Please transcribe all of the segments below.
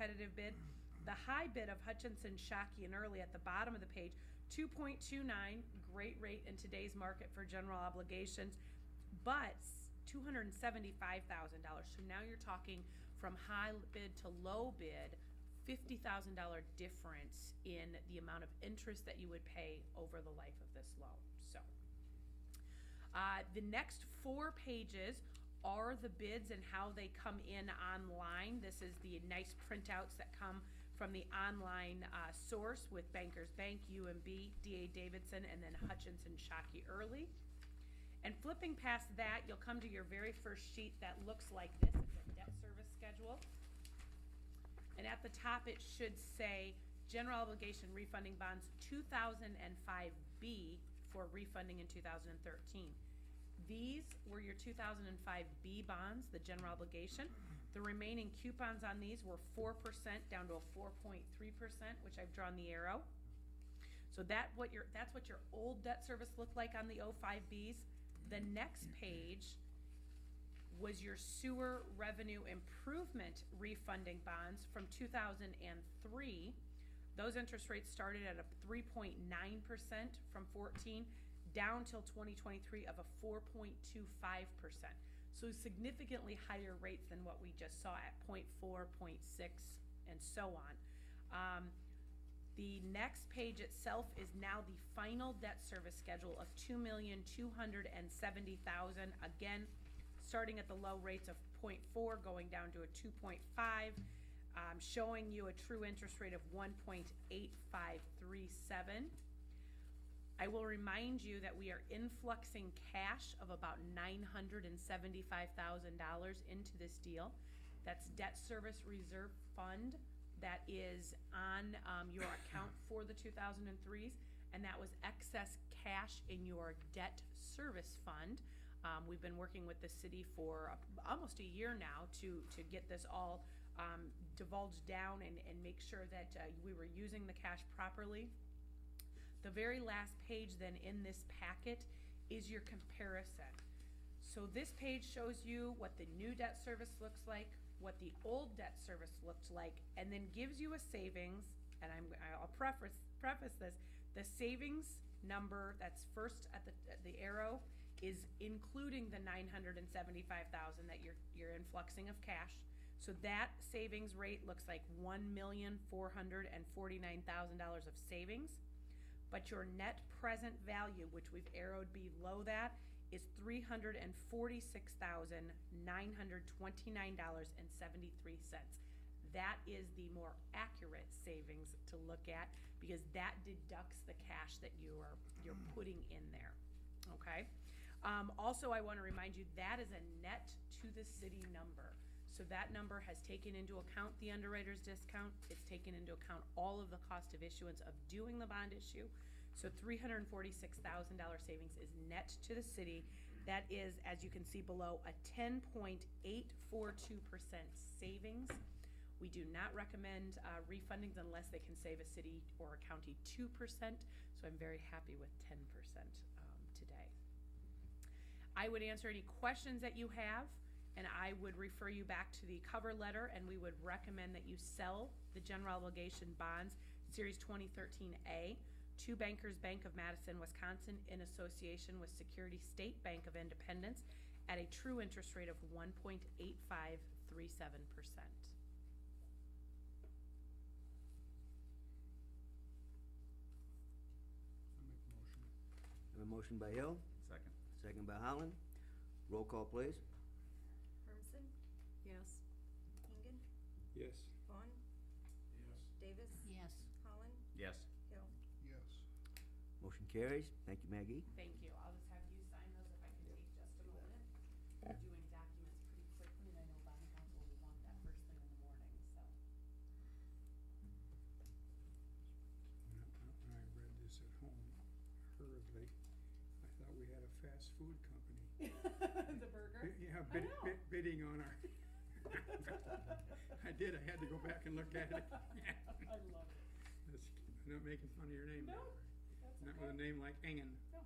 competitive bid. The high bid of Hutchinson, Shockey, and Early at the bottom of the page, 2.29, great rate in today's market for general obligations, but $275,000. So now you're talking from high bid to low bid, $50,000 difference in the amount of interest that you would pay over the life of this loan. So the next 4 pages are the bids and how they come in online. This is the nice printouts that come from the online source with Bankers Bank, UMB, D.A. Davidson, and then Hutchinson, Shockey, Early. And flipping past that, you'll come to your very first sheet that looks like this. It's a debt service schedule. And at the top, it should say General Obligation Refunding Bonds 2005B for refunding in 2013. These were your 2005B bonds, the general obligation. The remaining coupons on these were 4% down to a 4.3%, which I've drawn the arrow. So that's what your old debt service looked like on the 05Bs. The next page was your sewer revenue improvement refunding bonds from 2003. Those interest rates started at a 3.9% from 14 down till 2023 of a 4.25%. So significantly higher rates than what we just saw at 0.4, 0.6, and so on. The next page itself is now the final debt service schedule of $2,270,000. Again, starting at the low rates of 0.4, going down to a 2.5, showing you a true interest rate of 1.8537. I will remind you that we are influxing cash of about $975,000 into this deal. That's debt service reserve fund that is on your account for the 2003s, and that was excess cash in your debt service fund. We've been working with the city for almost a year now to get this all divulged down and make sure that we were using the cash properly. The very last page then in this packet is your comparison. So this page shows you what the new debt service looks like, what the old debt service looked like, and then gives you a savings, and I'll preface this, the savings number that's first at the arrow is including the $975,000 that you're influxing of cash. So that savings rate looks like $1,449,000 of savings. But your net present value, which we've arrowed below that, is $346,929.73. That is the more accurate savings to look at because that deducts the cash that you're putting in there. Okay. Also, I want to remind you that is a net to the city number. So that number has taken into account the underwriter's discount. It's taken into account all of the cost of issuance of doing the bond issue. So $346,000 savings is net to the city. That is, as you can see below, a 10.842% savings. We do not recommend refundings unless they can save a city or a county 2%. So I'm very happy with 10% today. I would answer any questions that you have, and I would refer you back to the cover letter, and we would recommend that you sell the general obligation bonds, Series 2013A, to Bankers Bank of Madison, Wisconsin, in association with Security State Bank of Independence at a true interest rate of 1.8537%. I have a motion by Hill, Second. second by Holland. Roll call, please. Hermson, Yes. Hingan, Yes. Vaughn, Yes. Davis, Yes. Holland, Yes. Hill. Yes. Motion carries. Thank you, Maggie. Thank you. I'll just have you sign those if I can take just a moment. We're doing documents pretty quickly, and I know bond counsel will want that first thing in the morning, so. When I read this at home hurriedly, I thought we had a fast food company. The burger? Yeah, I know. bidding on our. I did. I had to go back and look at it. I love it. That's- I'm not making fun of your name. No, that's Not with a okay. name like Engen. No.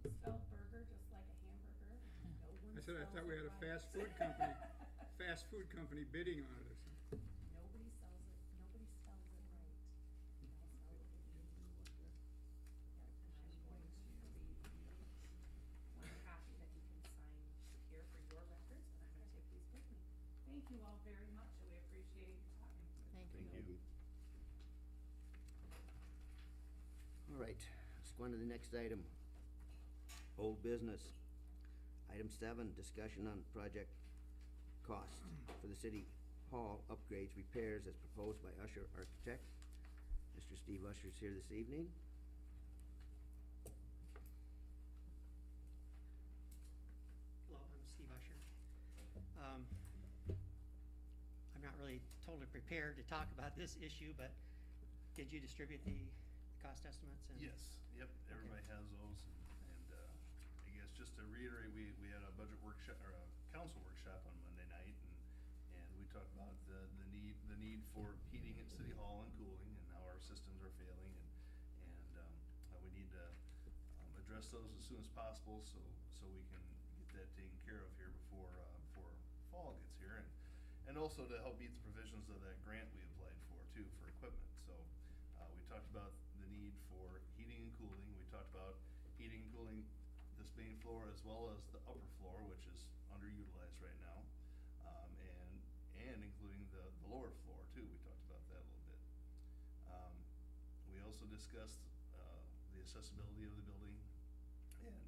Spelled burger just like a hamburger. No one I said I spells thought we it had a right. fast food company, fast food company bidding on it or something. you all very much, and we appreciate your time. Thank you. Thank you. All right, let's go on to the next item. Old business. Item 7, discussion on project costs for the city hall upgrades, repairs as proposed by Usher Architect. Mr. Steve Usher is here this evening. Hello, I'm Steve Usher. I'm not really totally prepared to talk about this issue, but did you distribute the cost estimates? Yes, yep, everybody has those, and, I guess just to reiterate, we had a budget workshop, or a council workshop on Monday night, and we talked about the need for heating at City Hall and cooling, and how our systems are failing, and how we need to, address those as soon as possible, so we can get that taken care of here before fall gets here, and also to help meet the provisions of that grant we applied for too, for equipment, so, we talked about the need for heating and cooling, we talked about heating and cooling this main floor as well as the upper floor, which is underutilized right now, and including the lower floor too, we talked about that a little bit. We also discussed, the accessibility of the building, and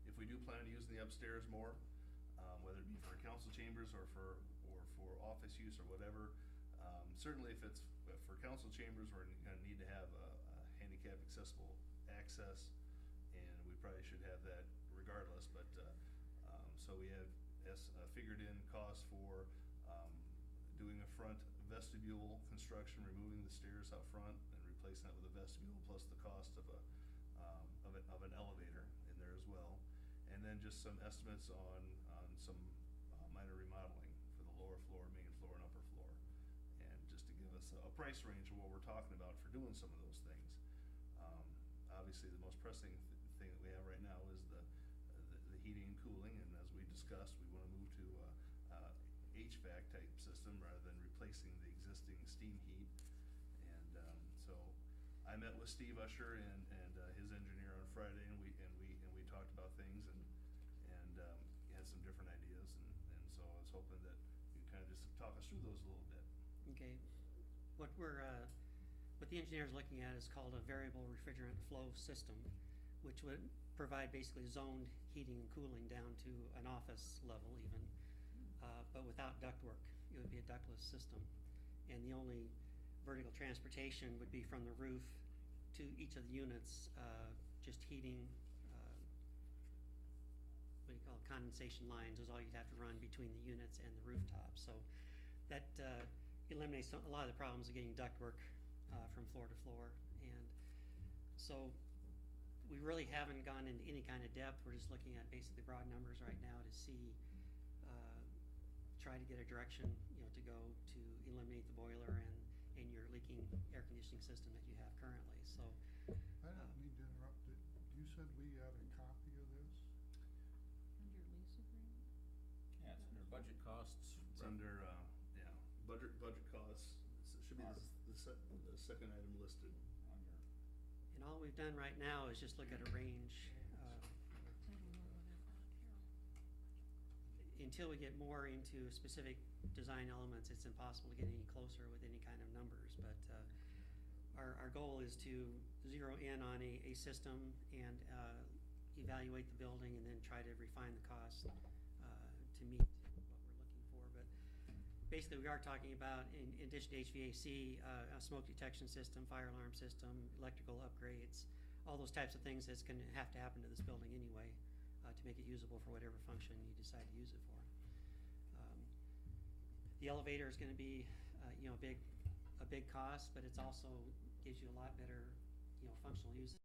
if we do plan on using the upstairs more, whether it be for council chambers or for office use or whatever, certainly if it's for council chambers, we're gonna need to have a handicap accessible access, and we probably should have that regardless, but, so we have figured in costs for, doing a front vestibule construction, removing the stairs out front and replacing that with a vestibule, plus the cost of an elevator in there as well. And then just some estimates on some minor remodeling for the lower floor, main floor, and upper floor. And just to give us a price range of what we're talking about for doing some of those things. Obviously, the most pressing thing that we have right now is the heating and cooling, and as we discussed, we wanna move to HVAC type system rather than replacing the existing steam heat. And, so I met with Steve Usher and his engineer on Friday, and we talked about things, and he had some different ideas, and so I was hoping that you kind of just talk us through those a little bit. Okay. What the engineer's looking at is called a variable refrigerant flow system, which would provide basically zoned heating and cooling down to an office level even, but without ductwork. It would be a ductless system. And the only vertical transportation would be from the roof to each of the units, just heating, what do you call it, condensation lines is all you'd have to run between the units and the rooftop. So that eliminates a lot of the problems of getting ductwork from floor to floor. And so we really haven't gone into any kind of depth. We're just looking at basically broad numbers right now to see, try to get a direction, to go to eliminate the boiler and your leaking air conditioning system that you have currently. So I don't mean to interrupt it. You said we had a copy of this? Under lease agreement? Yeah, it's under budget costs. It's under, budget costs. It should be the second item listed. Under, and all we've done right now is just look at a range. I don't know what I got here. Until we get more into specific design elements, it's impossible to get any closer with any kind of numbers. But our goal is to zero in on a system and evaluate the building, and then try to refine the cost to meet what we're looking for. But basically, we are talking about, in addition to HVAC, a smoke detection system, fire alarm system, electrical upgrades, all those types of things that's going to have to happen to this building anyway to make it usable for whatever function you decide to use it for. The elevator is going to be, a big cost, but it's also gives you a lot better, functional use.